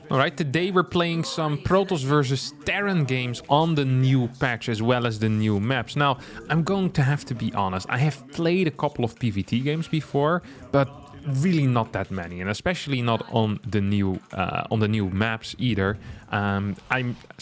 Alright, today we're playing some Protoss versus Terran games on the new patch as well as the new maps. Now, I'm going to have to be honest, I have played a couple of PvT games before, but really not that many, and especially not on the new maps either. I'm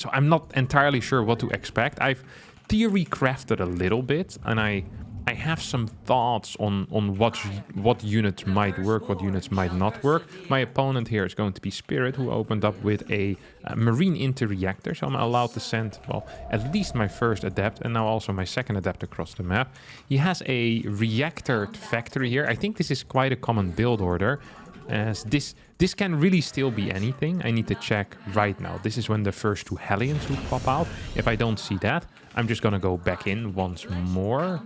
not entirely sure what to expect. I've theory crafted a little bit, and I have some thoughts on what units might work, what units might not work. My opponent here is going to be Spirit, who opened up with a Marine Inter-Reactor, so I'm allowed to send, well, at least my first Adept, and now also my second Adept across the map. He has a Reactor Factory here. I think this is quite a common build order, as this can really still be anything. I need to check right now. This is when the first two Hellions would pop out. If I don't see that, I'm just gonna go back in once more.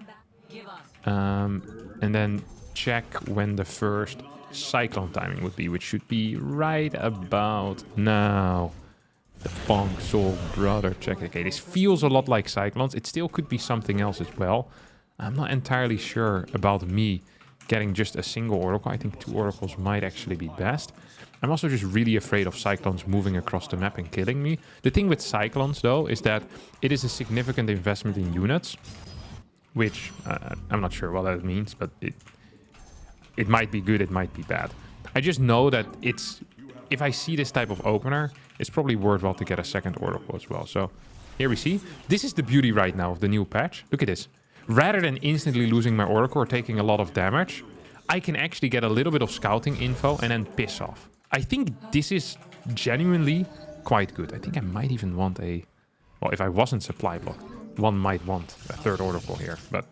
And then check when the first Cyclone timing would be, which should be right about now. The Funk Soul Brother check. Okay, this feels a lot like Cyclones. It still could be something else as well. I'm not entirely sure about me getting just a single Oracle. I think 2 Oracles might actually be best. I'm also just really afraid of Cyclones moving across the map and killing me. The thing with Cyclones, though, is that it is a significant investment in units, which I'm not sure what that means, but it might be good, it might be bad. I just know that if I see this type of opener, it's probably worthwhile to get a second Oracle as well. So here we see. This is the beauty right now of the new patch. Look at this. Rather than instantly losing my Oracle or taking a lot of damage, I can actually get a little bit of scouting info and then piss off. I think this is genuinely quite good. I think I might even want a... Well, if I wasn't supply blocked, one might want a third Oracle here, but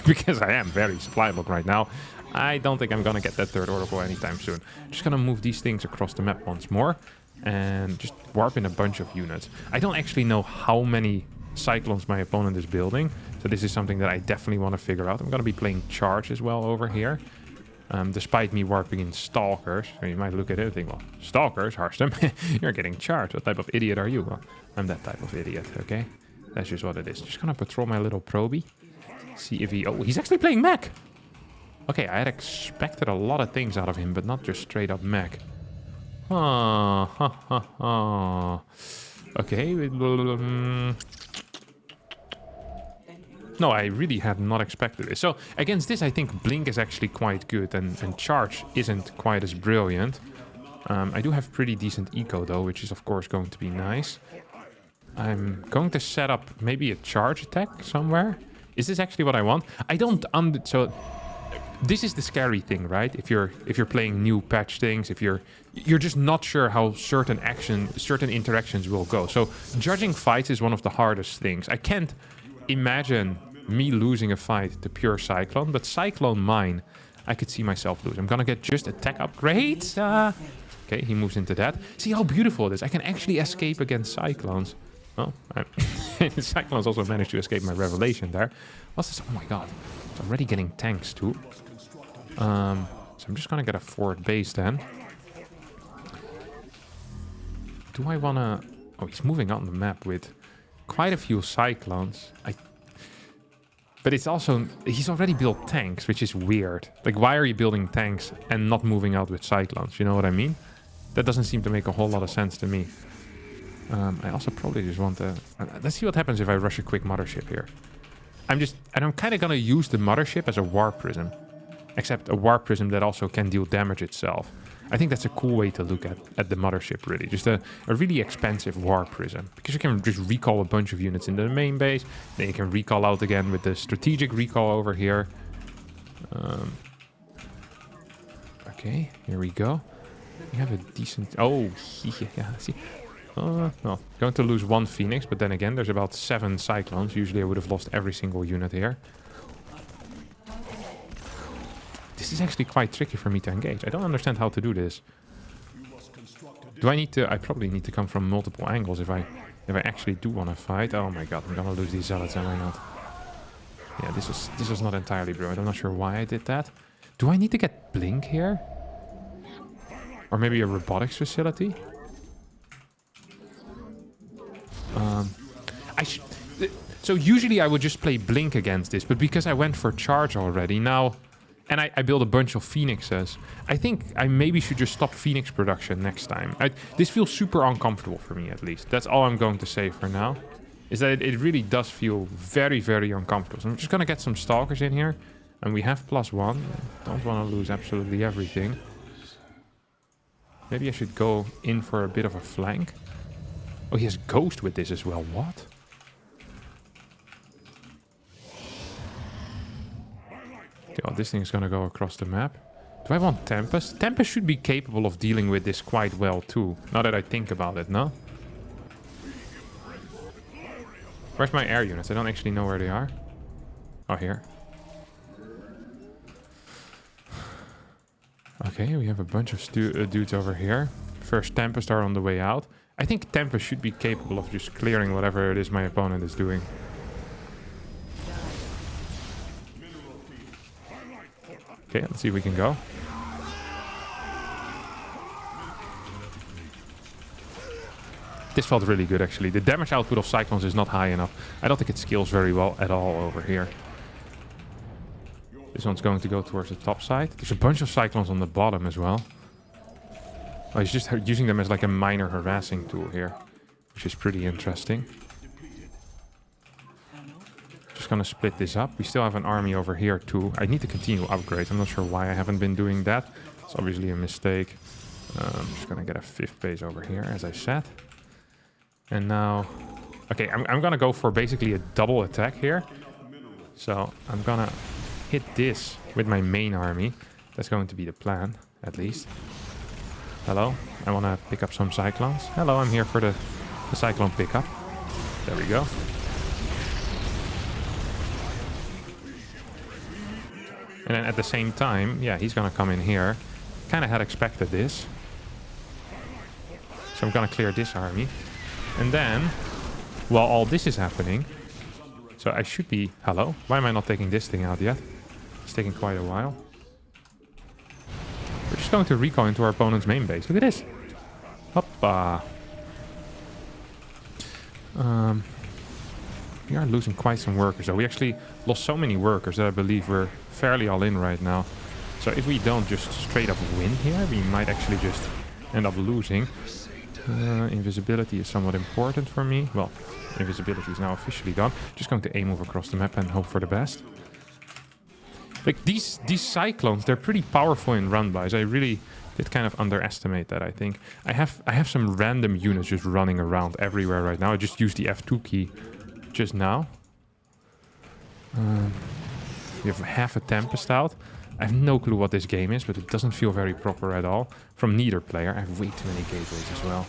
because I am very supply blocked right now, I don't think I'm gonna get that third Oracle anytime soon. Just gonna move these things across the map once more and just warp in a bunch of units. I don't actually know how many Cyclones my opponent is building, so this is something that I definitely want to figure out. I'm gonna be playing Charge as well over here, despite me warping in Stalkers. So you might look at it and think, well, Stalkers, Harstem, you're getting charged. What type of idiot are you? Well, I'm that type of idiot, okay? That's just what it is. Just gonna patrol my little probie. See if he... Oh, he's actually playing Mech! Okay, I had expected a lot of things out of him, but not just straight up Mech. Okay. No, I really had not expected this. So, against this, I think Blink is actually quite good, and Charge isn't quite as brilliant. I do have pretty decent eco, though, which is, of course, going to be nice. I'm going to set up maybe a charge attack somewhere. Is this actually what I want? I don't so this is the scary thing, right? If you're playing new patch things, if you're just not sure how certain interactions will go. So judging fights is one of the hardest things. I can't imagine me losing a fight to pure Cyclone, but Cyclone mine, I could see myself lose. I'm gonna get just attack upgrades. Okay, he moves into that. See how beautiful it is. I can actually escape against Cyclones. Oh, Cyclones also managed to escape my revelation there. What's this? Oh my god. It's already getting tanks too. So I'm just gonna get a forward base then. Do I wanna... Oh, he's moving on the map with quite a few Cyclones. But it's also... He's already built tanks, which is weird. Like, why are you building tanks and not moving out with Cyclones? You know what I mean? That doesn't seem to make a whole lot of sense to me. I also probably just want to... let's see what happens if I rush a quick Mothership here. I'm kind of going to use the Mothership as a Warp Prism. Except a Warp Prism that also can deal damage itself. I think that's a cool way to look at the Mothership, really. Just a really expensive Warp Prism. Because you can just recall a bunch of units into the main base. Then you can recall out again with the strategic recall over here. Okay, here we go. We have a decent... Oh, yeah, see... well, going to lose 1 Phoenix, but then again, there's about 7 Cyclones. Usually I would have lost every single unit here. This is actually quite tricky for me to engage. I don't understand how to do this. Do I need to... I probably need to come from multiple angles if I actually do want to fight. Oh my god, I'm gonna lose these zealots, am I not? Yeah, this was not entirely brilliant. I'm not sure why I did that. Do I need to get Blink here? Or maybe a robotics facility? So usually I would just play Blink against this, but because I went for Charge already, now And I build a bunch of Phoenixes. I think I maybe should just stop Phoenix production next time. This feels super uncomfortable for me, at least. That's all I'm going to say for now. Is that it really does feel very, very uncomfortable. So I'm just going to get some Stalkers in here. And we have +1. Don't want to lose absolutely everything. Maybe I should go in for a bit of a flank. Oh, he has Ghost with this as well. What? Okay, well, this thing is going to go across the map. Do I want Tempest? Tempest should be capable of dealing with this quite well too. Now that I think about it, no? Where's my air units? I don't actually know where they are. Oh, here. Okay, we have a bunch of dudes over here. First Tempest are on the way out. I think Tempest should be capable of just clearing whatever it is my opponent is doing. Okay, let's see if we can go. This felt really good, actually. The damage output of Cyclones is not high enough. I don't think it scales very well at all over here. This one's going to go towards the top side. There's a bunch of Cyclones on the bottom as well. Oh, he's just using them as like a minor harassing tool here, which is pretty interesting. Just gonna split this up. We still have an army over here too. I need to continue upgrades. I'm not sure why I haven't been doing that. It's obviously a mistake. I'm just gonna get a 5th base over here, as I said. And now... Okay, I'm gonna go for basically a double attack here. So I'm gonna hit this with my main army. That's going to be the plan, at least. Hello, I want to pick up some Cyclones. Hello, I'm here for the Cyclone pickup. There we go. And then at the same time, yeah, he's going to come in here. Kind of had expected this. So I'm going to clear this army. And then, while all this is happening... So I should be... Hello? Why am I not taking this thing out yet? It's taking quite a while. We're just going to recall into our opponent's main base. Look at this. Hoppa. We are losing quite some workers, though. We actually lost so many workers that I believe we're fairly all in right now. So if we don't just straight up win here, we might actually just end up losing. Invisibility is somewhat important for me. Well, invisibility is now officially gone. Just going to move across the map and hope for the best. Like these Cyclones, they're pretty powerful in run-bys. I really did kind of underestimate that, I think. I have some random units just running around everywhere right now. I just used the F2 key just now. We have half a Tempest out. I have no clue what this game is, but it doesn't feel very proper at all. From neither player. I have way too many gateways as well.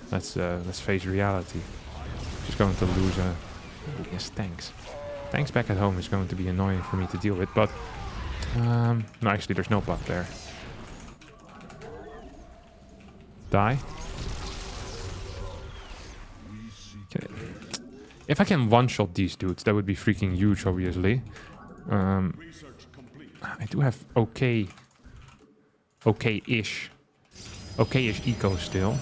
Let's face reality. Just going to lose a... Oh, yes, tanks. Tanks back at home is going to be annoying for me to deal with, but... no, actually, there's no buff there. Die. Okay. If I can one-shot these dudes, that would be freaking huge, obviously. I do have okay-ish eco still.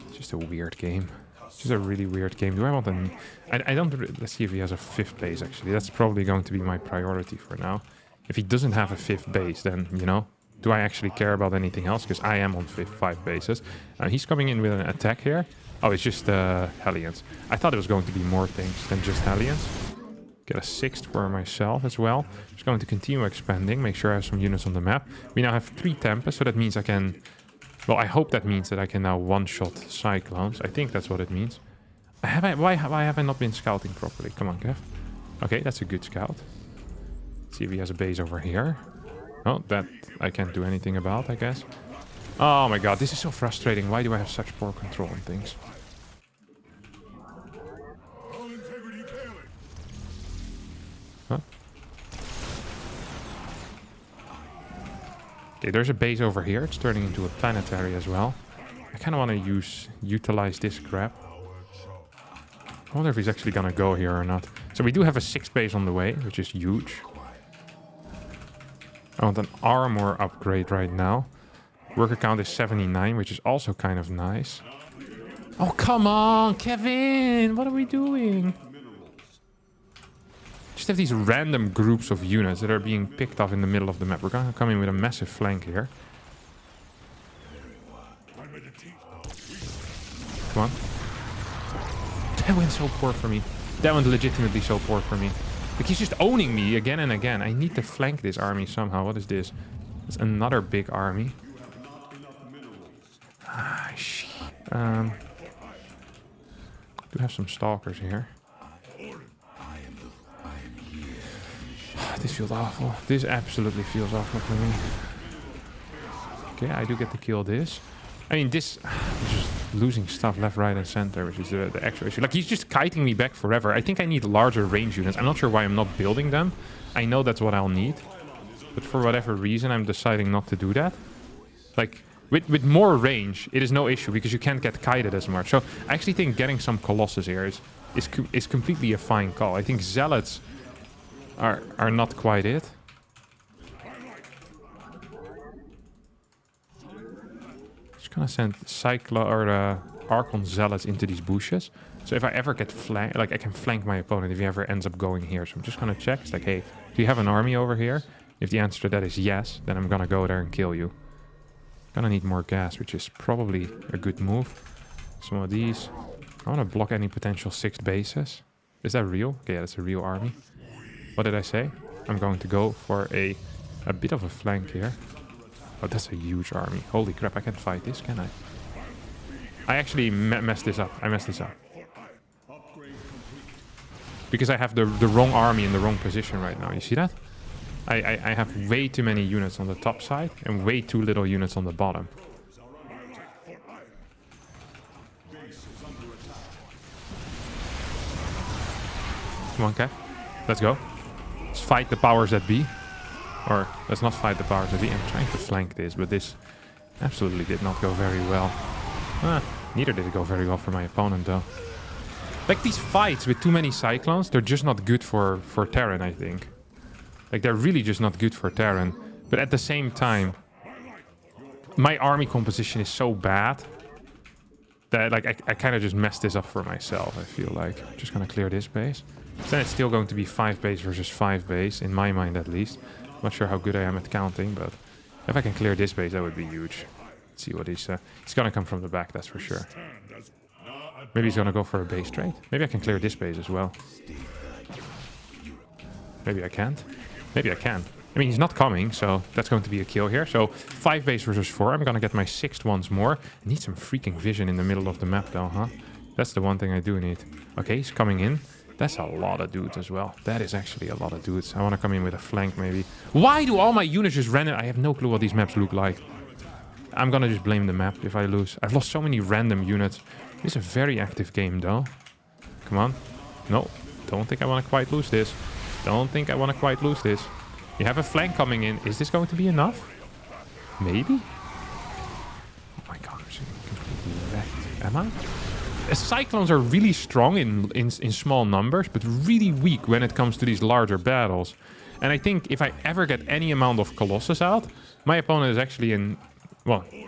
It's just a weird game. It's just a really weird game. Do I want an... I don't... Let's see if he has a 5th base, actually. That's probably going to be my priority for now. If he doesn't have a 5th base, then, you know, do I actually care about anything else? Because I am on 5 bases. He's coming in with an attack here. Oh, it's just Hellions. I thought it was going to be more things than just Hellions. Get a 6th for myself as well. Just going to continue expanding. Make sure I have some units on the map. We now have 3 Tempests, so that means I can... Well, I hope that means that I can now one-shot Cyclones. I think that's what it means. Why have I not been scouting properly? Come on, Kev. Okay, that's a good scout. Let's see if he has a base over here. Oh, that I can't do anything about, I guess. Oh my god, this is so frustrating. Why do I have such poor control on things? Huh? Okay, there's a base over here. It's turning into a planetary as well. I kind of want to utilize this crap. I wonder if he's actually going to go here or not. So we do have a 6th base on the way, which is huge. I want an armor upgrade right now. Worker count is 79, which is also kind of nice. Oh, come on, Kevin! What are we doing? just have these random groups of units that are being picked off in the middle of the map. We're gonna come in with a massive flank here. Come on. That went so poor for me. That went legitimately so poor for me. Like, he's just owning me again and again. I need to flank this army somehow. What is this? It's another big army. Ah, shit. Do have some stalkers here. This feels awful. This absolutely feels awful for me. Okay, I do get to kill this. I mean, this... I'm just losing stuff left, right, and center, which is the extra issue. Like, he's just kiting me back forever. I think I need larger range units. I'm not sure why I'm not building them. I know that's what I'll need. But for whatever reason, I'm deciding not to do that. Like, with more range, it is no issue because you can't get kited as much. So, I actually think getting some Colossus here is completely a fine call. I think Zealots are not quite it. Just gonna send Archon Zealots into these bushes. So if I ever get flanked, like I can flank my opponent if he ever ends up going here. So I'm just gonna check. It's like, hey, do you have an army over here? If the answer to that is yes, then I'm gonna go there and kill you. Gonna need more gas, which is probably a good move. Some of these. I wanna block any potential 6th bases. Is that real? Okay, yeah, that's a real army. What did I say? I'm going to go for a bit of a flank here. Oh, that's a huge army. Holy crap, I can't fight this, can I? I actually messed this up. I messed this up. Because I have the wrong army in the wrong position right now. You see that? I have way too many units on the top side and way too little units on the bottom. Come on, Cap. Let's go. Let's fight the powers that be. Or, let's not fight the powers that be. I'm trying to flank this, but this absolutely did not go very well. Neither did it go very well for my opponent, though. Like, these fights with too many Cyclones, they're just not good for Terran, I think. Like, they're really just not good for Terran. But at the same time, my army composition is so bad that, like, I kind of just messed this up for myself, I feel like. I'm just gonna clear this base. Then it's still going to be 5 base versus 5 base, in my mind at least. Not sure how good I am at counting, but if I can clear this base, that would be huge. Let's see what he's gonna come from the back, that's for sure. Maybe he's gonna go for a base trade. Maybe I can clear this base as well. Maybe I can't. Maybe I can. I mean, he's not coming, so that's going to be a kill here. So 5 base versus 4. I'm gonna get my 6th once more. I need some freaking vision in the middle of the map though, huh? That's the one thing I do need. Okay, he's coming in. That's a lot of dudes as well. That is actually a lot of dudes. I want to come in with a flank, maybe. Why do all my units just random? I have no clue what these maps look like. I'm gonna just blame the map if I lose. I've lost so many random units. It's a very active game, though. Come on. No, don't think I want to quite lose this. Don't think I want to quite lose this. You have a flank coming in. Is this going to be enough? Maybe? Oh my god, I'm completely wrecked. Am I? Cyclones are really strong in small numbers, but really weak when it comes to these larger battles. And I think if I ever get any amount of Colossus out, my opponent is actually in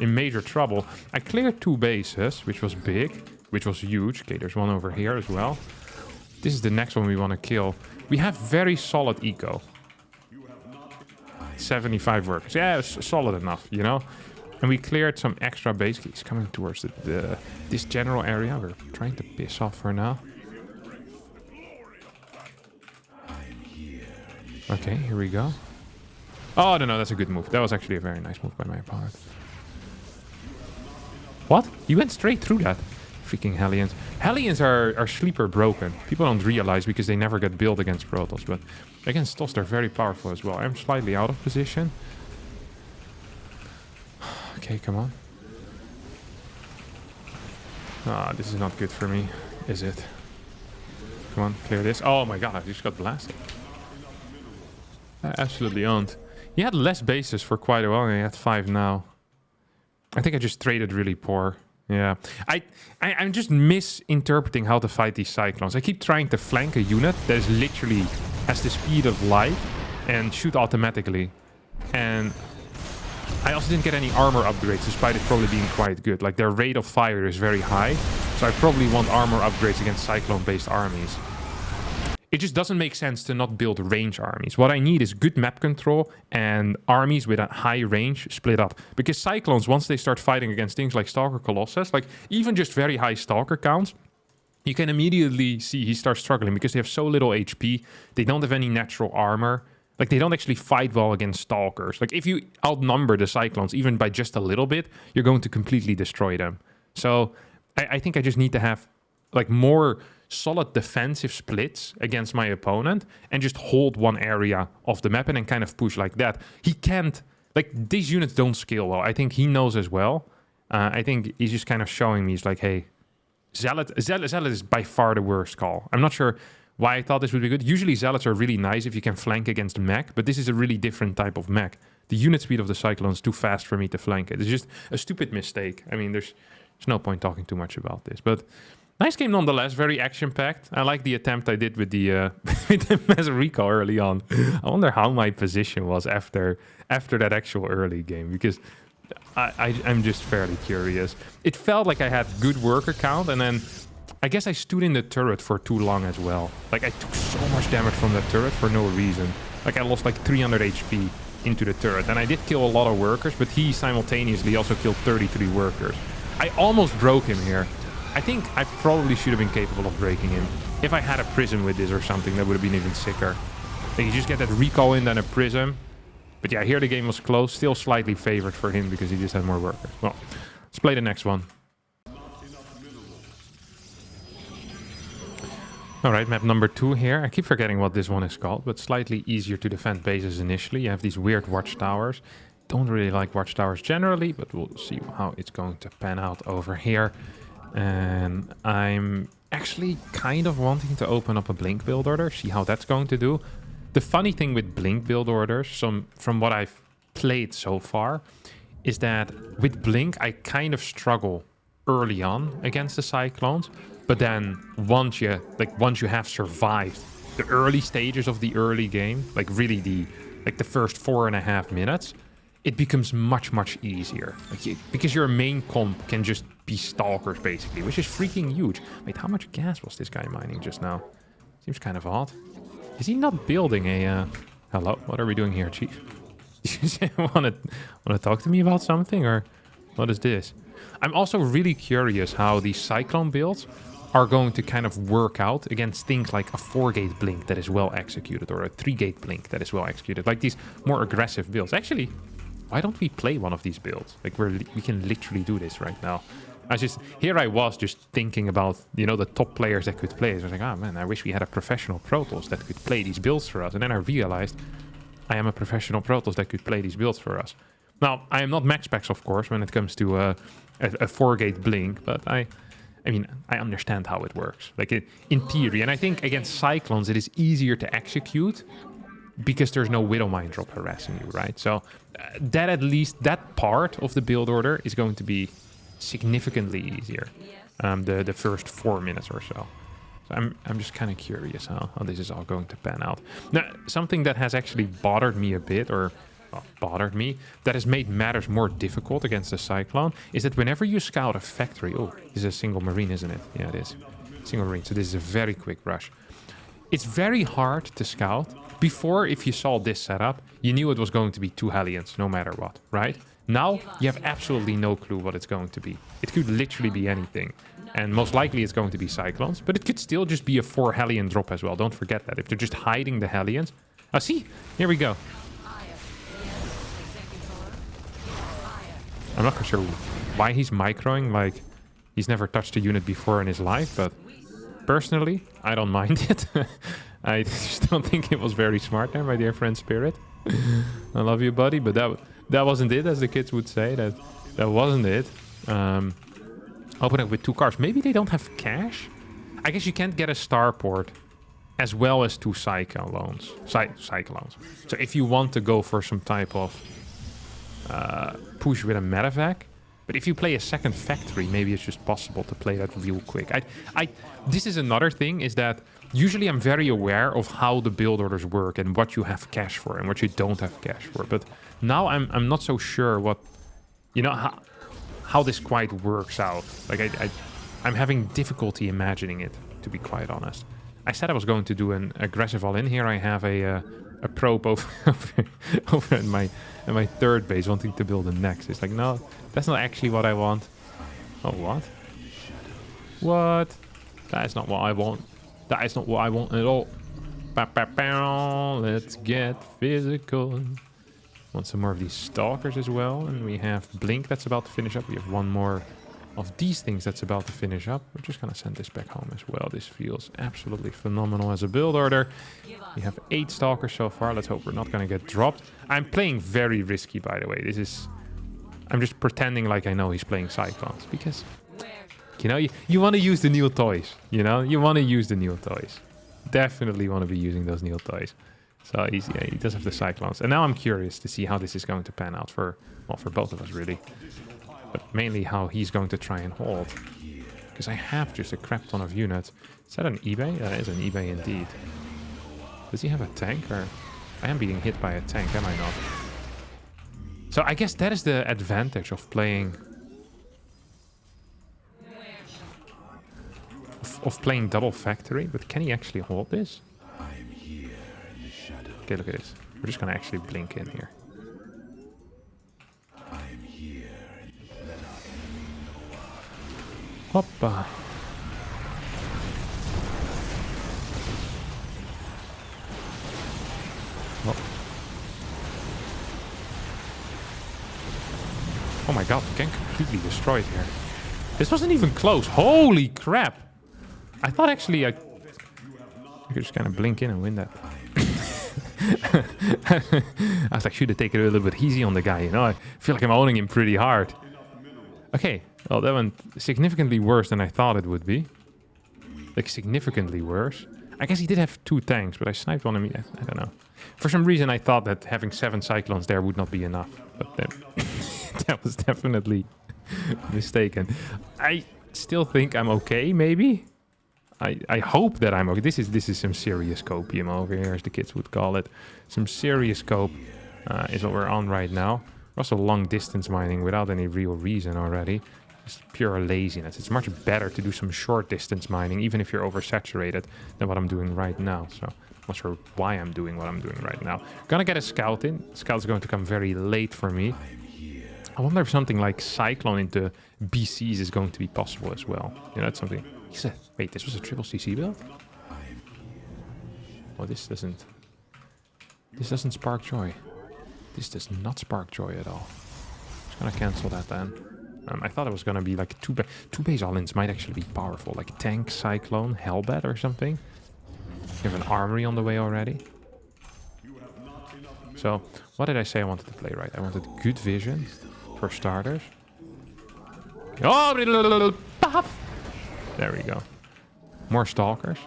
major trouble. I cleared 2 bases, which was big, which was huge. Okay, there's one over here as well. This is the next one we want to kill. We have very solid eco. 75 workers. Yeah, it's solid enough, you know? And we cleared some extra base. He's coming towards this general area. We're trying to piss off for now. Okay, here we go. Oh, no, that's a good move. That was actually a very nice move by my opponent. What? He went straight through that. Freaking Hellions. Hellions are sleeper broken. People don't realize because they never get built against Protoss. But against TOS, they're very powerful as well. I'm slightly out of position. Okay, come on. Ah, this is not good for me, is it? Come on, clear this. Oh my god, I just got blasted. I absolutely owned. He had less bases for quite a while, and he had 5 now. I think I just traded really poor. Yeah. I'm just misinterpreting how to fight these Cyclones. I keep trying to flank a unit that is literally has the speed of light and shoot automatically. And I also didn't get any armor upgrades, despite it probably being quite good. Like, their rate of fire is very high, so I probably want armor upgrades against Cyclone-based armies. it just doesn't make sense to not build range armies. What I need is good map control and armies with a high range split up. Because Cyclones, once they start fighting against things like Stalker Colossus, like even just very high Stalker counts, you can immediately see he starts struggling because they have so little HP. They don't have any natural armor. Like, they don't actually fight well against Stalkers. Like, if you outnumber the Cyclones even by just a little bit, you're going to completely destroy them. So I think I just need to have, like, more solid defensive splits against my opponent and just hold one area of the map and then kind of push like that. He can't... Like, these units don't scale well. I think he knows as well. I think he's just kind of showing me, he's like, hey, Zealot is by far the worst call. I'm not sure why I thought this would be good. Usually Zealots are really nice if you can flank against Mech, but this is a really different type of Mech. The unit speed of the Cyclone is too fast for me to flank it. It's just a stupid mistake. I mean, there's no point talking too much about this, but nice game nonetheless, very action-packed. I like the attempt I did with the with the mass recall early on. I wonder how my position was after that actual early game, because I'm just fairly curious. It felt like I had good worker count, and then I guess I stood in the turret for too long as well. Like, I took so much damage from that turret for no reason. Like, I lost like 300 HP into the turret, and I did kill a lot of workers, but he simultaneously also killed 33 workers. I almost broke him here. I think I probably should have been capable of breaking him. If I had a prism with this or something, that would have been even sicker. Like, you just get that recall in, then a prism. But yeah, here the game was close. Still slightly favored for him because he just had more workers. Well, let's play the next one. Alright, map number 2 here. I keep forgetting what this one is called, but slightly easier to defend bases initially. You have these weird watchtowers. Don't really like watchtowers generally, but we'll see how it's going to pan out over here. And I'm actually kind of wanting to open up a Blink build order, see how that's going to do. The funny thing with Blink build orders, from what I've played so far, is that with Blink, I kind of struggle early on against the Cyclones. But then once you have survived the early stages of the early game, like really the first 4.5 minutes, it becomes much easier. Because your main comp can just be Stalkers basically, which is freaking huge. Wait, how much gas was this guy mining just now? Seems kind of odd. Is he not building a... Hello, what are we doing here, Chief? want to talk to me about something, or what is this? I'm also really curious how these Cyclone builds are going to kind of work out against things like a 4-gate blink that is well executed, or a 3-gate blink that is well executed, like these more aggressive builds. Actually, why don't we play one of these builds? Like, we can literally do this right now. Here I was just thinking about, you know, the top players that could play. I was like, oh man, I wish we had a professional Protoss that could play these builds for us. And then I realized I am a professional Protoss that could play these builds for us. Now, I am not max specs, of course, when it comes to a 4-gate blink, but I mean, I understand how it works, like in theory. And I think against Cyclones, it is easier to execute because there's no Widow Mine drop harassing you, right? So that, at least that part of the build order is going to be significantly easier the first 4 minutes or so. So I'm just kind of curious how this is all going to pan out. Now, something that has actually bothered me a bit, or that has made matters more difficult against the Cyclone, is that whenever you scout a factory... Oh, this is a single marine, isn't it? Yeah, it is. Single marine, so this is a very quick rush. It's very hard to scout. Before, if you saw this setup, you knew it was going to be 2 Hellions, no matter what, right? Now, you have absolutely no clue what it's going to be. It could literally be anything. And most likely it's going to be Cyclones, but it could still just be a 4 Hellion drop as well. Don't forget that. If they're just hiding the Hellions... Oh, see? Here we go. I'm not sure why he's microing, like he's never touched a unit before in his life, but personally, I don't mind it. I just don't think it was very smart there, my dear friend Spirit. I love you, buddy, but that wasn't it, as the kids would say. That wasn't it. Open up with 2 cars. Maybe they don't have cash? I guess you can't get a starport as well as 2 Cyclones. So if you want to go for some type of push with a medevac, but if you play a second factory, maybe it's just possible to play that real quick. This is another thing, is that usually I'm very aware of how the build orders work and what you have cash for and what you don't have cash for. But now I'm not so sure what, you know, how this quite works out. Like I'm having difficulty imagining it, to be quite honest. I said I was going to do an aggressive all-in. Here I have a probe over, over in my third base wanting to build a next. It's like, no, that's not actually what I want. Oh, what? What? That is not what I want. That is not what I want at all. Let's get physical. Want some more of these stalkers as well. And we have Blink that's about to finish up. We have one more of these things that's about to finish up. We're just going to send this back home as well. This feels absolutely phenomenal as a build order. We have 8 stalkers so far. Let's hope we're not going to get dropped. I'm playing very risky, by the way. This is... I'm just pretending like I know he's playing Cyclones. Because, you know, you want to use the new toys. You know, you want to use the new toys. Definitely want to be using those new toys. So he does have the Cyclones. And now I'm curious to see how this is going to pan out for, well, for both of us, really. But mainly how he's going to try and hold. Because I have just a crap ton of units. Is that an eBay? That is an eBay indeed. Does he have a tank? Or I am being hit by a tank, am I not? So I guess that is the advantage of playing... Of playing double factory. But can he actually hold this? Okay, look at this. We're just going to actually blink in here. Hoppa. Oh my god, we get completely destroyed here. This wasn't even close. Holy crap. I thought actually I could just kind of blink in and win that. I was like, should have taken it a little bit easy on the guy, you know? I feel like I'm owning him pretty hard. Okay, well, that went significantly worse than I thought it would be. Like, significantly worse. I guess he did have 2 tanks, but I sniped one of me. I don't know. For some reason, I thought that having 7 Cyclones there would not be enough. But that was definitely mistaken. I still think I'm okay, maybe? I hope that I'm okay. This is some serious copium over here, as the kids would call it. Some serious cope is what we're on right now. We're also long distance mining without any real reason already. Just pure laziness. It's much better to do some short distance mining, even if you're oversaturated, than what I'm doing right now. So I'm not sure why I'm doing what I'm doing right now. Gonna get a scout in. Scout's going to come very late for me. I wonder if something like Cyclone into BCs is going to be possible as well. You know, that's something... Wait, this was a triple CC build? Oh, this doesn't spark joy. This does not spark joy at all. Just gonna cancel that then. I thought it was gonna be like two base all-ins might actually be powerful, like tank, Cyclone, Hellbat or something. You have an armory on the way already. So, what did I say I wanted to play right? I wanted good vision for starters. Oh, there we go. More stalkers.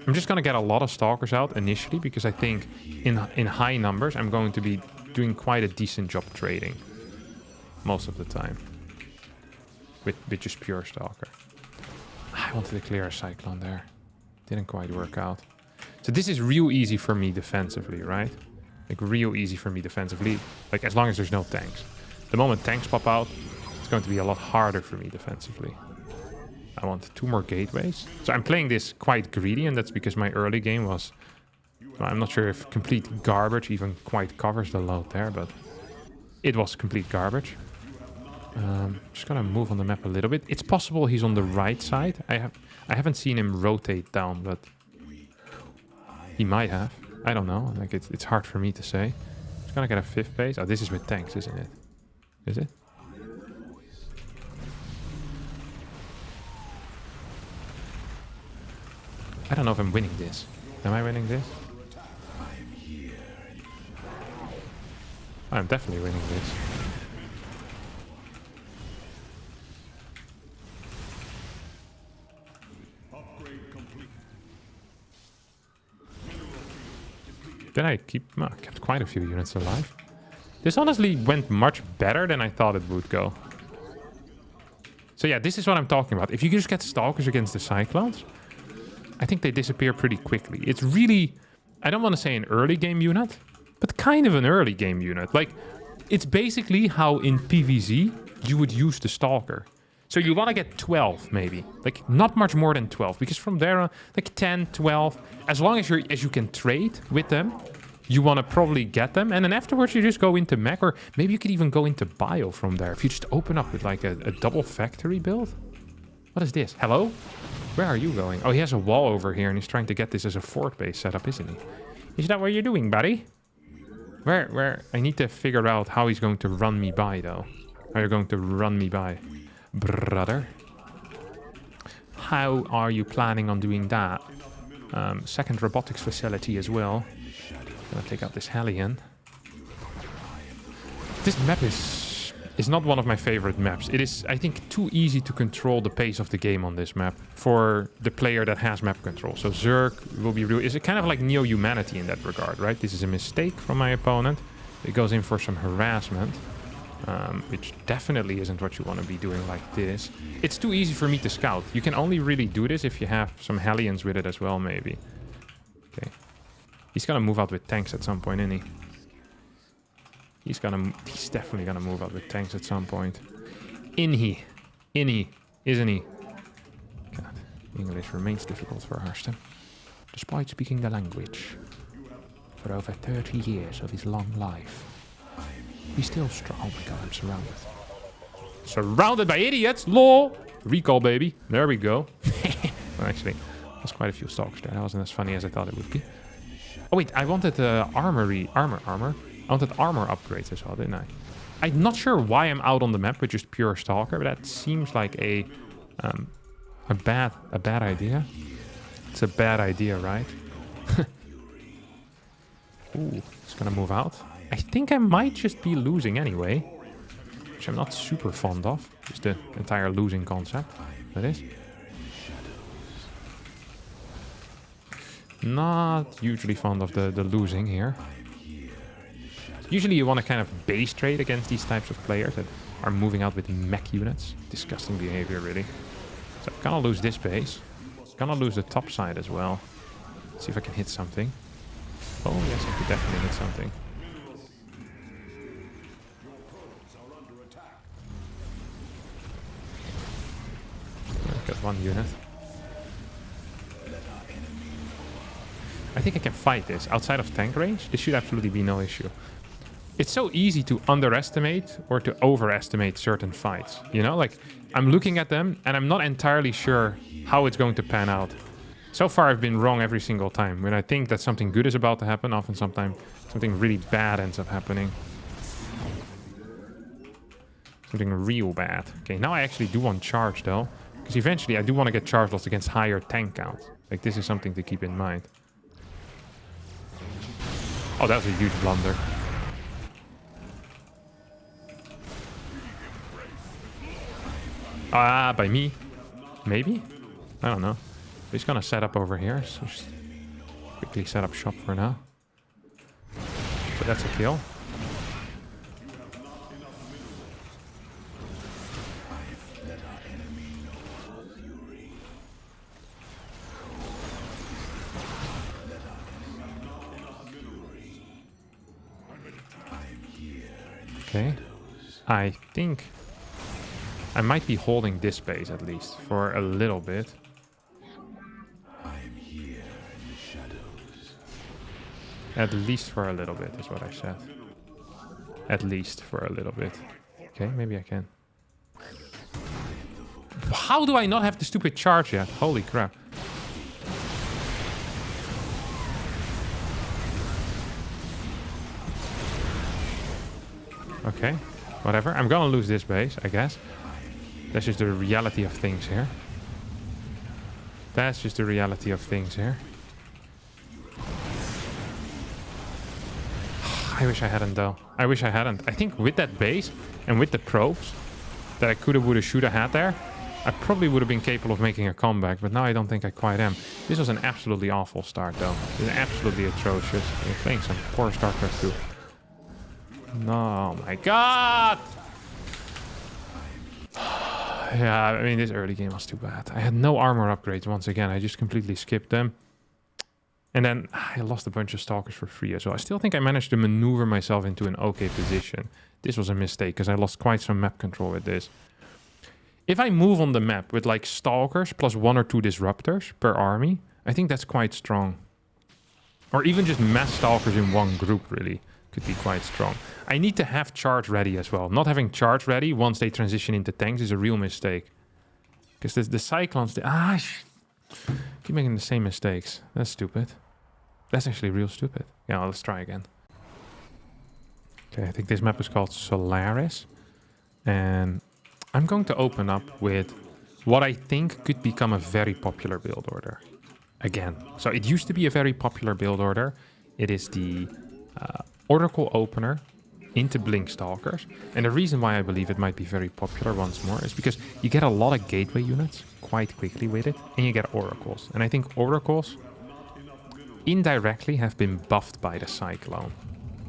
I'm just gonna get a lot of stalkers out initially because I think in high numbers I'm going to be doing quite a decent job trading most of the time with just pure stalker. I wanted to clear a Cyclone there. Didn't quite work out. So this is real easy for me defensively, right? Like real easy for me defensively. Like as long as there's no tanks. The moment tanks pop out, it's going to be a lot harder for me defensively. I want 2 more gateways. So I'm playing this quite greedy, and that's because my early game was... Well, I'm not sure if complete garbage even quite covers the load there, but it was complete garbage. Just gonna move on the map a little bit. It's possible he's on the right side. I haven't seen him rotate down, but he might have. I don't know. Like it's hard for me to say. Just gonna get a 5th base. Oh, this is with tanks, isn't it? Is it? I don't know if I'm winning this. Am I winning this? I'm definitely winning this. Then I kept quite a few units alive. This honestly went much better than I thought it would go. So yeah, this is what I'm talking about. If you just get stalkers against the Cyclones, I think they disappear pretty quickly. It's really, I don't want to say an early game unit, but kind of an early game unit. Like, it's basically how in PvZ you would use the Stalker. So you want to get 12, maybe. Like, not much more than 12. Because from there on, like 10, 12, as long as you can trade with them, you want to probably get them. And then afterwards, you just go into Mech. Or maybe you could even go into Bio from there. If you just open up with, like, a double factory build. What is this? Hello? Where are you going? Oh, he has a wall over here, and he's trying to get this as a fort base setup, isn't he? Is that what you're doing, buddy? Where? I need to figure out how he's going to run me by, though. How you're going to run me by, brother. How are you planning on doing that? Second robotics facility as well. Gonna take out this Hellion. This map is not one of my favorite maps. It is, I think, too easy to control the pace of the game on this map for the player that has map control. So Zerg will be real. Is it kind of like Neo-Humanity in that regard, right? This is a mistake from my opponent. It goes in for some harassment, which definitely isn't what you want to be doing like this. It's too easy for me to scout. You can only really do this if you have some Hellions with it as well, maybe. Okay. He's gonna move out with tanks at some point, isn't he? He's definitely gonna move out with tanks at some point. Isn't he, isn't he? God, English remains difficult for Harstem, despite speaking the language for over 30 years of his long life. He's still strong because I'm surrounded. Surrounded by idiots, lol! Recall, baby. There we go. Well, actually, there's quite a few stalkers there. That wasn't as funny as I thought it would be. Oh wait, I wanted armor. I wanted armor upgrades as well, didn't I? I'm not sure why I'm out on the map with just pure Stalker, but that seems like a bad idea. It's a bad idea, right? Ooh, it's gonna move out. I think I might just be losing anyway, which I'm not super fond of. Just the entire losing concept. That is. Not hugely fond of the losing here. Usually you want to kind of base trade against these types of players that are moving out with mech units. Disgusting behavior, really. So I'm gonna lose this base. Gonna lose the top side as well. Let's see if I can hit something. Oh yes, I could definitely hit something. I've got one unit. I think I can fight this. Outside of tank range, this should absolutely be no issue. It's so easy to underestimate or to overestimate certain fights. You know, like, I'm looking at them and I'm not entirely sure how it's going to pan out. So far, I've been wrong every single time. When I think that something good is about to happen, often sometimes something really bad ends up happening. Something real bad. Okay, now I actually do want charge, though. Because eventually, I do want to get charge loss against higher tank count. Like, this is something to keep in mind. Oh, that was a huge blunder. Ah, by me. Maybe? I don't know. He's gonna set up over here. So just quickly set up shop for now. So that's a kill. Okay. I think I might be holding this base at least for a little bit. At least for a little bit is what I said. At least for a little bit. Okay, maybe I can. How do I not have the stupid charge yet? Holy crap. Okay, whatever. I'm gonna lose this base, I guess. That's just the reality of things here. That's just the reality of things here. I wish I hadn't, though. I wish I hadn't. I think with that base and with the probes that I coulda, woulda, shoulda had there, I probably would have been capable of making a comeback, but now I don't think I quite am. This was an absolutely awful start, though. This is absolutely atrocious. You're playing some poor StarCraft 2. No, my God! Yeah, I mean, this early game was too bad. I had no armor upgrades once again. I just completely skipped them. And then I lost a bunch of stalkers for free as well. I still think I managed to maneuver myself into an okay position. This was a mistake because I lost quite some map control with this. If I move on the map with like Stalkers plus 1 or 2 Disruptors per army, I think that's quite strong. Or even just mass Stalkers in one group really could be quite strong. I need to have charge ready as well. Not having charge ready once they transition into tanks is a real mistake. Because the Cyclones... keep making the same mistakes. That's stupid. That's actually real stupid. Yeah, let's try again. Okay, I think this map is called Solaris. And I'm going to open up with what I think could become a very popular build order. Again. So it used to be a very popular build order. It is the Oracle Opener into Blink Stalkers. And the reason why I believe it might be very popular once more is because you get a lot of gateway units quite quickly with it, and you get Oracles. And I think Oracles indirectly have been buffed by the Cyclone.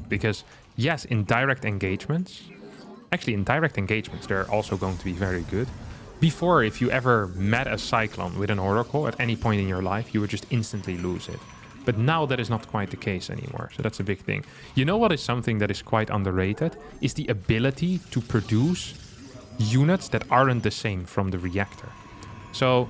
Because, yes, in direct engagements, actually in direct engagements, they're also going to be very good. Before, if you ever met a Cyclone with an Oracle at any point in your life, you would just instantly lose it. But now that is not quite the case anymore, so that's a big thing. You know what is something that is quite underrated? Is the ability to produce units that aren't the same from the reactor. So,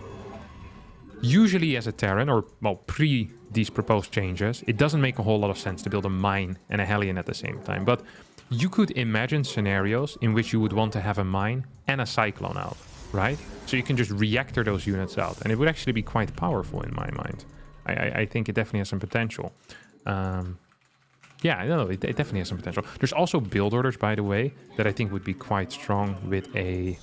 usually as a Terran, or well, pre these proposed changes, it doesn't make a whole lot of sense to build a mine and a Hellion at the same time. But you could imagine scenarios in which you would want to have a mine and a Cyclone out, right? So you can just reactor those units out, and it would actually be quite powerful in my mind. I think it definitely has some potential. Yeah, no, it definitely has some potential. There's also build orders, by the way, that I think would be quite strong with a...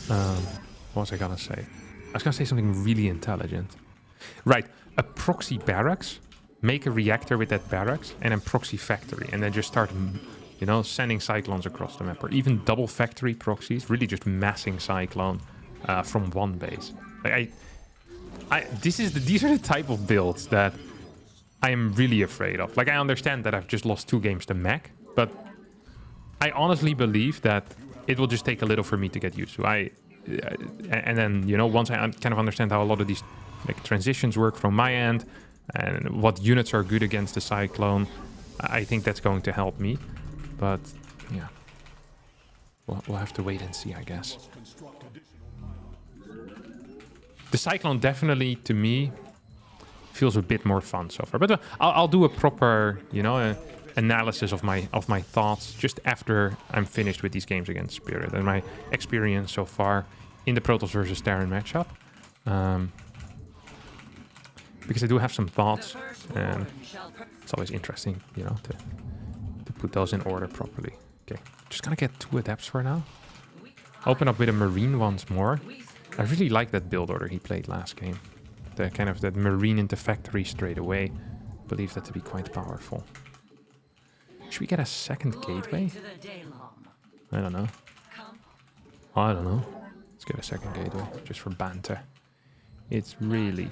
what was I gonna say? I was gonna say something really intelligent. Right, a proxy barracks, make a reactor with that barracks, and then proxy factory, and then just start, you know, sending Cyclones across the map. Or even double factory proxies, really just massing Cyclone from one base. Like, these are the type of builds that I am really afraid of. Like, I understand that I've just lost 2 games to Mech, but I honestly believe that it will just take a little for me to get used to. And then, you know, once I kind of understand how a lot of these like transitions work from my end and what units are good against the Cyclone, I think that's going to help me. But yeah, we'll have to wait and see, I guess. The Cyclone definitely, to me, feels a bit more fun so far. But I'll do a proper, you know, analysis of my thoughts just after I'm finished with these games against Spirit and my experience so far in the Protoss versus Terran matchup. Because I do have some thoughts, and it's always interesting, you know, to put those in order properly. Okay, just gonna get 2 adepts for now. Open up with a Marine once more. I really like that build order he played last game. The kind of that Marine into factory straight away. I believe that to be quite powerful. Should we get a second gateway? I don't know. I don't know. Let's get a second gateway, just for banter. It's really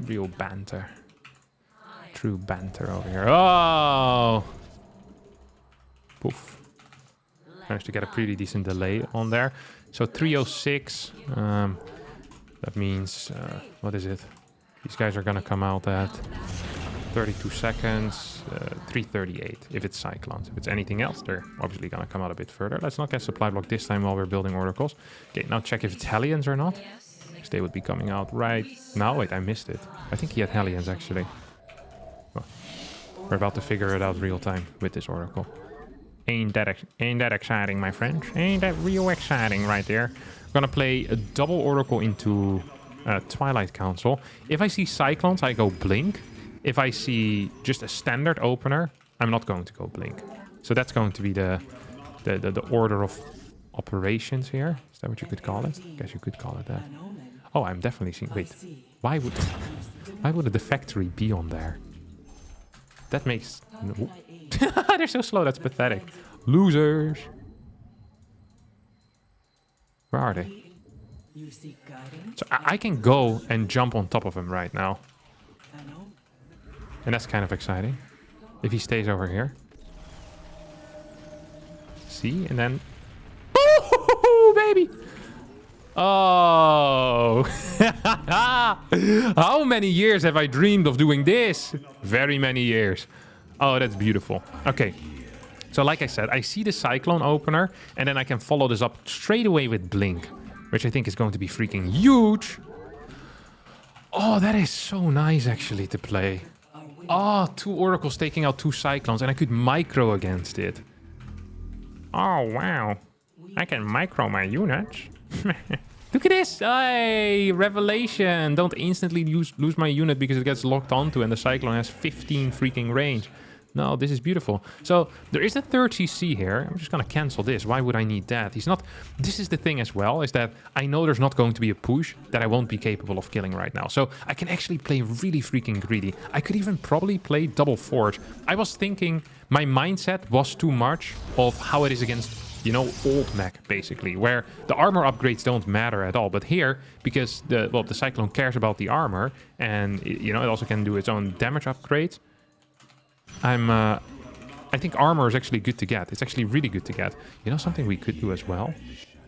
real banter. True banter over here. Oh! Poof. Managed to get a pretty decent delay on there. So 306, that means, what is it? These guys are gonna come out at 32 seconds, 338 if it's Cyclones. If it's anything else, they're obviously gonna come out a bit further. Let's not get supply block this time while we're building Oracles. Okay, now check if it's Hellions or not. Because they would be coming out right now. Wait, I missed it. I think he had Hellions actually. Well, we're about to figure it out real time with this Oracle. Ain't that exciting, my friends? Ain't that real exciting right there? I'm gonna play a double Oracle into Twilight Council. If I see Cyclones, I go Blink. If I see just a standard opener, I'm not going to go Blink. So that's going to be the order of operations here. Is that what you could call it? I guess you could call it that. Oh, I'm definitely seeing... Wait, why would the factory be on there? That makes... No. They're so slow, that's pathetic. Losers! Where are they? So I can go and jump on top of him right now. And that's kind of exciting. If he stays over here. See? And then... Oh, baby! Oh! How many years have I dreamed of doing this? Very many years. Oh, that's beautiful. Okay. So like I said, I see the Cyclone opener, and then I can follow this up straight away with Blink, which I think is going to be freaking huge. Oh, that is so nice actually to play. Oh, 2 Oracles taking out 2 Cyclones, and I could micro against it. Oh, wow. I can micro my units. Look at this! Hey, revelation! Don't instantly lose my unit because it gets locked onto and the Cyclone has 15 freaking range. No, this is beautiful. So, there is a 3rd CC here. I'm just gonna cancel this. Why would I need that? He's not... This is the thing as well, is that I know there's not going to be a push that I won't be capable of killing right now. So, I can actually play really freaking greedy. I could even probably play double Forge. I was thinking my mindset was too much of how it is against, you know, old Mech, basically, where the armor upgrades don't matter at all. But here, because the Cyclone cares about the armor, and, you know, it also can do its own damage upgrades, I think armor is actually good to get. It's actually really good to get. You know, something we could do as well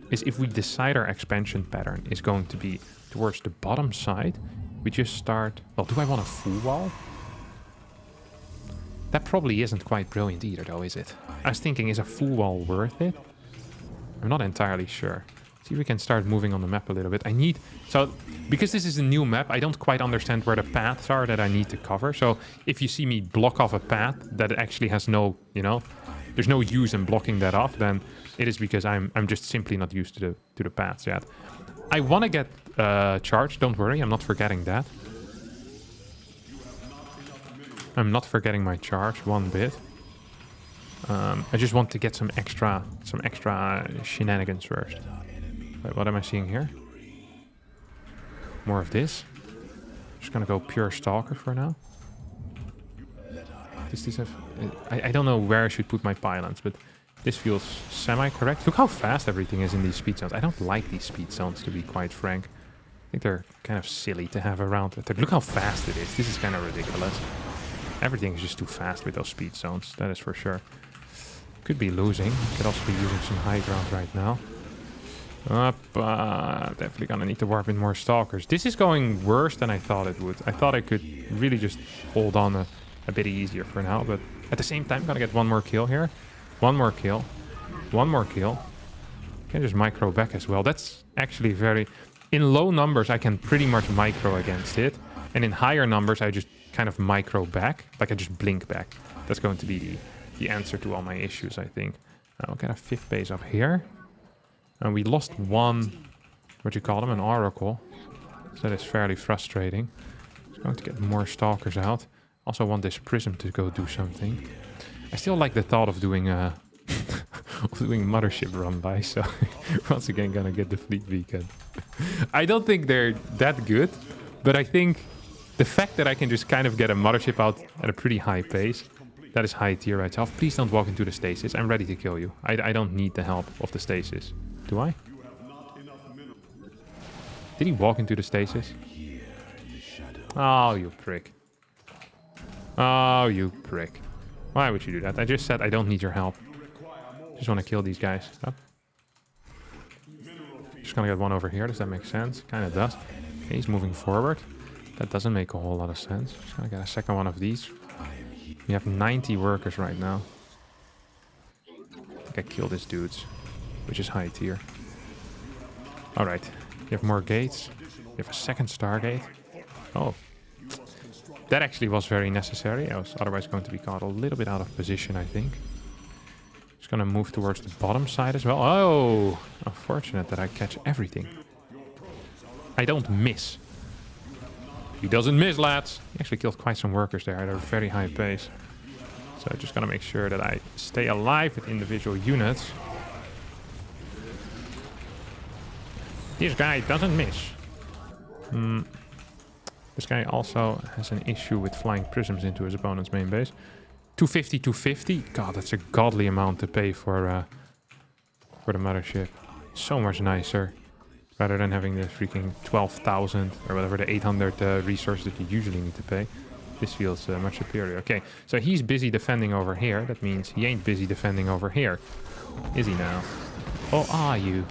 is if we decide our expansion pattern is going to be towards the bottom side, we just start... Well, do I want a full wall? That probably isn't quite brilliant either, though, is it? I was thinking, is a full wall worth it? I'm not entirely sure. See if we can start moving on the map a little bit. I need... So, because this is a new map, I don't quite understand where the paths are that I need to cover. So, if you see me block off a path that actually has no, you know... There's no use in blocking that off, then it is because I'm just simply not used to the paths yet. I want to get charged, don't worry, I'm not forgetting that. I'm not forgetting my charge one bit. I just want to get some extra shenanigans first. Wait, what am I seeing here? More of this. Just gonna go pure Stalker for now. I don't know where I should put my pylons, but this feels semi-correct. Look how fast everything is in these speed zones. I don't like these speed zones, to be quite frank. I think they're kind of silly to have around. Look how fast it is. This is kind of ridiculous. Everything is just too fast with those speed zones, that is for sure. Could be losing. Could also be using some high ground right now. Definitely gonna need to warp in more Stalkers. This is going worse than I thought it would. I thought I could really just hold on a bit easier for now, but at the same time, gotta get one more kill here. One more kill. One more kill. Can just micro back as well. That's actually very... In low numbers, I can pretty much micro against it. And in higher numbers, I just kind of micro back. Like I just blink back. That's going to be the answer to all my issues, I think. I'll get a 5th base up here. And we lost one, what you call them, an Oracle. So that is fairly frustrating. Just going to get more Stalkers out. Also want this Prism to go do something. I still like the thought of doing Mothership run by, so once again gonna get the Fleet Beacon. I don't think they're that good, but I think the fact that I can just kind of get a Mothership out at a pretty high pace, that is high tier right off. Please don't walk into the stasis. I'm ready to kill you. I don't need the help of the stasis. Do I? Did he walk into the stasis? Oh, you prick. Oh, you prick. Why would you do that? I just said I don't need your help. Just want to kill these guys. Oh. Just gonna get one over here. Does that make sense? Kind of does. Okay, he's moving forward. That doesn't make a whole lot of sense. Just gonna get a second one of these. We have 90 workers right now. I think I killed these dudes, which is high tier. Alright. You have more gates. You have a second Stargate. Oh. That actually was very necessary. I was otherwise going to be caught a little bit out of position, I think. Just gonna move towards the bottom side as well. Oh! Unfortunate that I catch everything. I don't miss. He doesn't miss, lads! He actually killed quite some workers there at a very high pace. So I'm just gonna make sure that I stay alive with individual units. This guy doesn't miss. This guy also has an issue with flying prisms into his opponent's main base. 250, 250. God, that's a godly amount to pay for the mothership. So much nicer. Rather than having the freaking 12,000 or whatever, the 800 resources that you usually need to pay. This feels much superior. Okay, so he's busy defending over here. That means he ain't busy defending over here. Is he now? Oh, are you?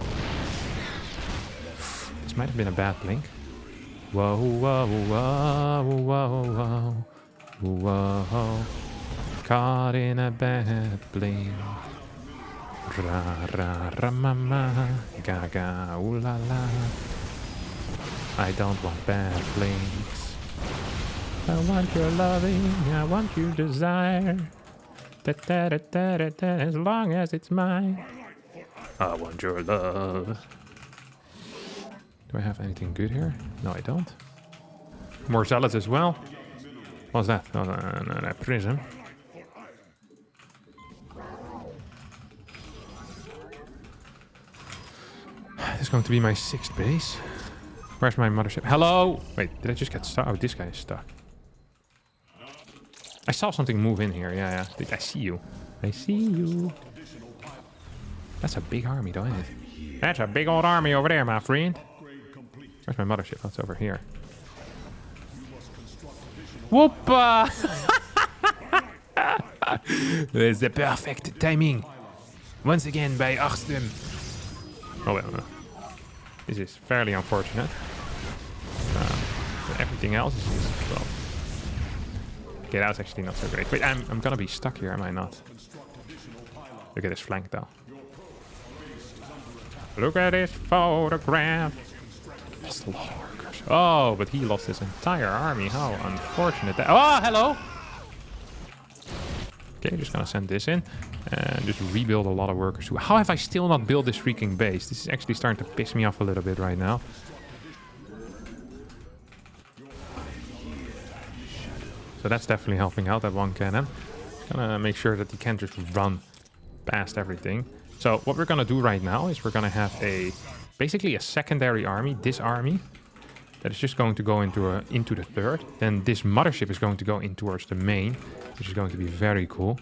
This might have been a bad blink. Whoa, whoa, whoa, whoa, whoa, whoa. caught in a bad blink. Ra ra ra mama, gaga ooh la la. I don't want bad blinks. I want your loving, I want your desire. Da, da, da, da, da, da, as long as it's mine. I want your love. Do I have anything good here? No, I don't. More zealots as well. What's that? Oh, no, prism. This is going to be my 6th base. Where's my mothership? Hello? Wait, did I just get stuck? Oh, this guy is stuck. I saw something move in here. Yeah. I see you. I see you. That's a big army, though, isn't it? That's a big old army over there, my friend. Where's my mothership? That's over here. Whoopa! It's the perfect timing. Once again by Harstem. Oh, well, no. This is fairly unfortunate. Everything else is just, well... Okay, that's actually not so great. Wait, I'm gonna be stuck here, am I not? Look at this flank, though. Look at this photograph. Lost a lot of workers. Oh, but he lost his entire army. How unfortunate that... Oh, hello! Okay, just gonna send this in. And just rebuild a lot of workers. How have I still not built this freaking base? This is actually starting to piss me off a little bit right now. So that's definitely helping out, that one cannon. Gonna make sure that he can't just run past everything. So what we're gonna do right now is we're gonna have basically a secondary army, this army, that is just going to go into the 3rd. Then this mothership is going to go in towards the main, which is going to be very cool.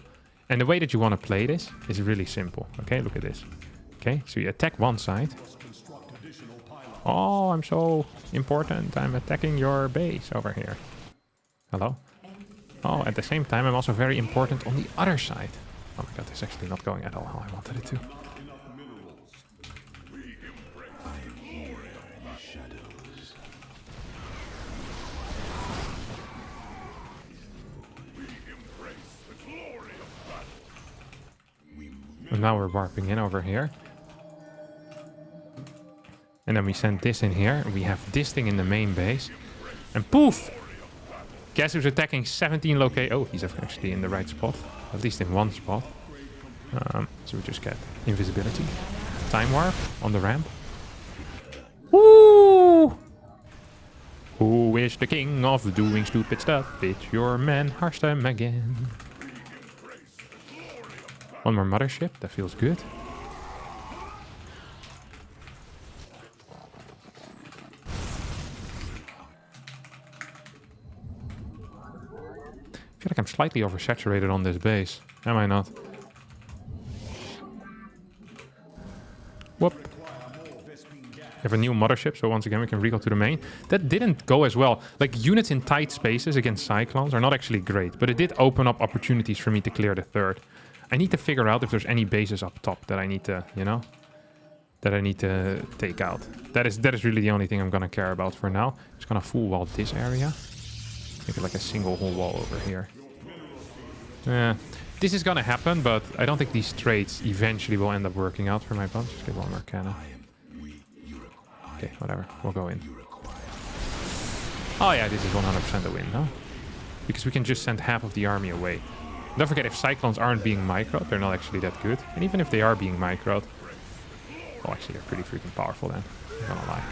And the way that you want to play this is really simple. Okay, look at this. Okay, so you attack one side. Oh, I'm so important. I'm attacking your base over here. Hello? Oh, at the same time, I'm also very important on the other side. Oh my god, this is actually not going at all how I wanted it to. And now we're warping in over here. And then we send this in here. We have this thing in the main base. And poof! Guess who's attacking 17 locations? Oh, he's actually in the right spot. At least in one spot. So we just get invisibility. Time warp on the ramp. Woo! Who is the king of doing stupid stuff? It's your man Harstem again. One more mothership. That feels good. I feel like I'm slightly oversaturated on this base. Am I not? Whoop. We have a new mothership, so once again we can recall to the main. That didn't go as well. Like, units in tight spaces against cyclones are not actually great, but it did open up opportunities for me to clear the 3rd. I need to figure out if there's any bases up top that I need to, you know, that I need to take out. That is really the only thing I'm gonna care about for now. Just gonna full wall this area. Make it like a single whole wall over here. Yeah, this is gonna happen, but I don't think these trades eventually will end up working out for my bunch. Just get one more cannon. Okay, whatever. We'll go in. Oh yeah, this is 100% a win, no? Because we can just send half of the army away. Don't forget, if cyclones aren't being microed, they're not actually that good. And even if they are being microed... Oh, actually, they're pretty freaking powerful then. I'm not gonna lie.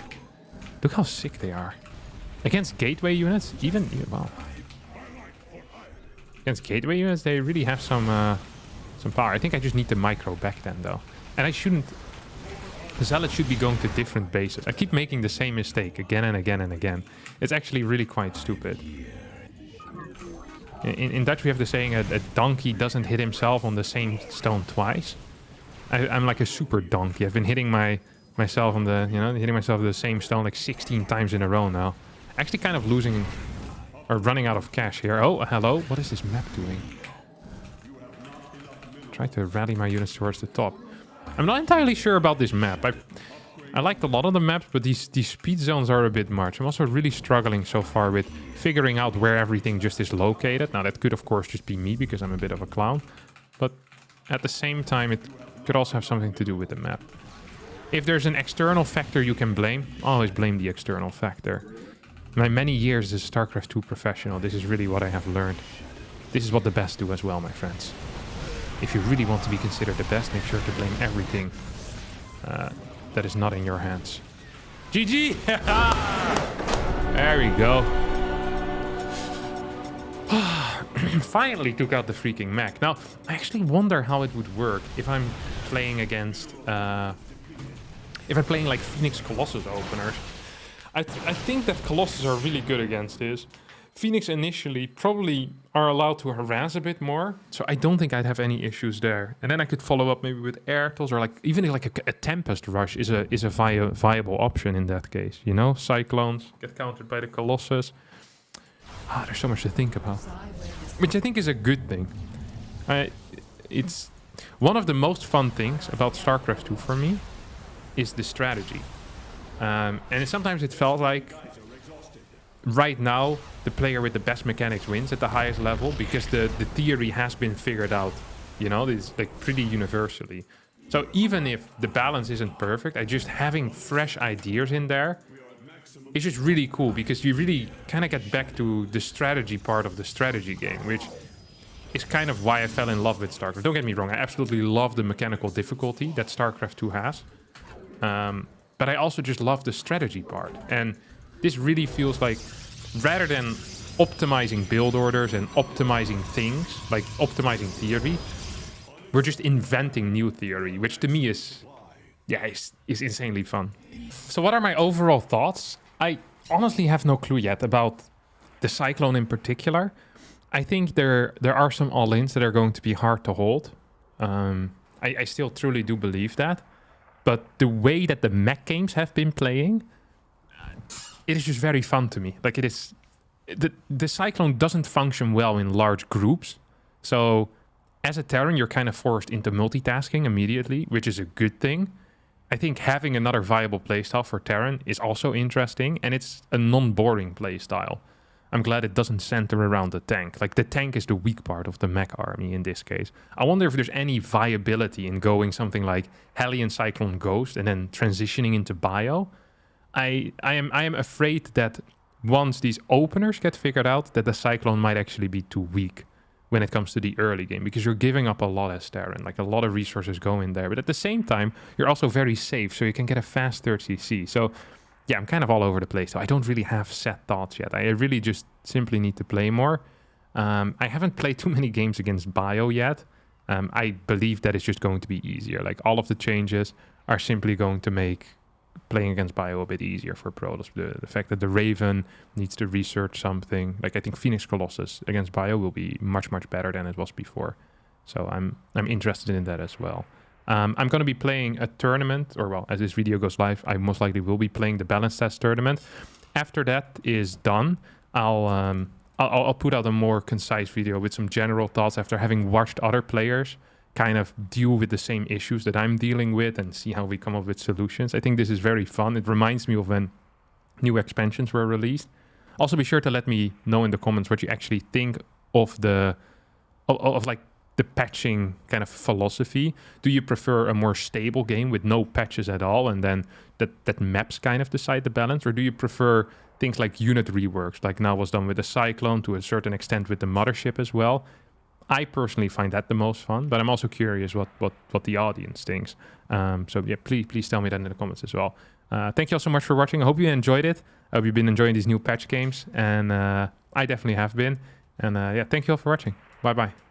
Look how sick they are. Against gateway units, even wow. Against gateway units, they really have some power. I think I just need to micro back then, though. And I shouldn't... The Zealot should be going to different bases. I keep making the same mistake again and again and again. It's actually really quite stupid. In Dutch, we have the saying, a donkey doesn't hit himself on the same stone twice. I'm like a super donkey. I've been hitting myself on the same stone like 16 times in a row now. Actually kind of losing or running out of cash here. Oh, hello. What is this map doing? Try to rally my units towards the top. I'm not entirely sure about this map. I liked a lot of the maps, but these speed zones are a bit much. I'm also really struggling so far with figuring out where everything just is located. Now, that could, of course, just be me because I'm a bit of a clown. But at the same time, it could also have something to do with the map. If there's an external factor you can blame, always blame the external factor. My many years as a StarCraft 2 professional, this is really what I have learned. This is what the best do as well, my friends. If you really want to be considered the best, make sure to blame everything that is not in your hands. GG! There we go. Finally took out the freaking mech. Now, I actually wonder how it would work if I'm playing against... if I'm playing like Phoenix Colossus openers. I think that Colossus are really good against this. Phoenix initially probably are allowed to harass a bit more, so I don't think I'd have any issues there. And then I could follow up maybe with Airtals, or like even like a Tempest Rush is a viable option in that case. You know, Cyclones get countered by the Colossus. There's so much to think about, which I think is a good thing. It's one of the most fun things about StarCraft 2 for me is the strategy. And sometimes it felt like right now the player with the best mechanics wins at the highest level because the theory has been figured out, you know, it's like pretty universally. So even if the balance isn't perfect, just having fresh ideas in there is just really cool because you really kind of get back to the strategy part of the strategy game, which is kind of why I fell in love with StarCraft. Don't get me wrong, I absolutely love the mechanical difficulty that StarCraft 2 has. But I also just love the strategy part. And this really feels like, rather than optimizing build orders and optimizing things, like optimizing theory, we're just inventing new theory, which to me is insanely fun. So what are my overall thoughts? I honestly have no clue yet about the Cyclone in particular. I think there are some all-ins that are going to be hard to hold. I still truly do believe that. But the way that the mech games have been playing, it is just very fun to me. Like, it is... The Cyclone doesn't function well in large groups. So as a Terran, you're kind of forced into multitasking immediately, which is a good thing. I think having another viable playstyle for Terran is also interesting, and it's a non-boring playstyle. I'm glad it doesn't center around the tank. Like, the tank is the weak part of the mech army in this case. I wonder if there's any viability in going something like Hellion Cyclone Ghost and then transitioning into Bio. I am afraid that once these openers get figured out, that the Cyclone might actually be too weak when it comes to the early game, because you're giving up a lot as Terran. Like, a lot of resources go in there, but at the same time, you're also very safe, so you can get a fast 30C. So yeah, I'm kind of all over the place. So I don't really have set thoughts yet. I really just simply need to play more. I haven't played too many games against Bio yet. I believe that it's just going to be easier. Like, all of the changes are simply going to make playing against Bio a bit easier for Protoss. The fact that the Raven needs to research something. Like, I think Phoenix Colossus against Bio will be much, much better than it was before. So I'm interested in that as well. I'm going to be playing a tournament, or well, as this video goes live, I most likely will be playing the balance test tournament. After that is done, I'll put out a more concise video with some general thoughts after having watched other players kind of deal with the same issues that I'm dealing with and see how we come up with solutions. I think this is very fun. It reminds me of when new expansions were released. Also, be sure to let me know in the comments what you actually think of like the patching kind of philosophy. Do you prefer a more stable game with no patches at all, and then that maps kind of decide the balance? Or do you prefer things like unit reworks, like now was done with the Cyclone, to a certain extent with the Mothership as well? I personally find that the most fun, but I'm also curious what the audience thinks. So yeah, please tell me that in the comments as well. Thank you all so much for watching. I hope you enjoyed it. I hope you've been enjoying these new patch games, and I definitely have been. And yeah, thank you all for watching. Bye-bye.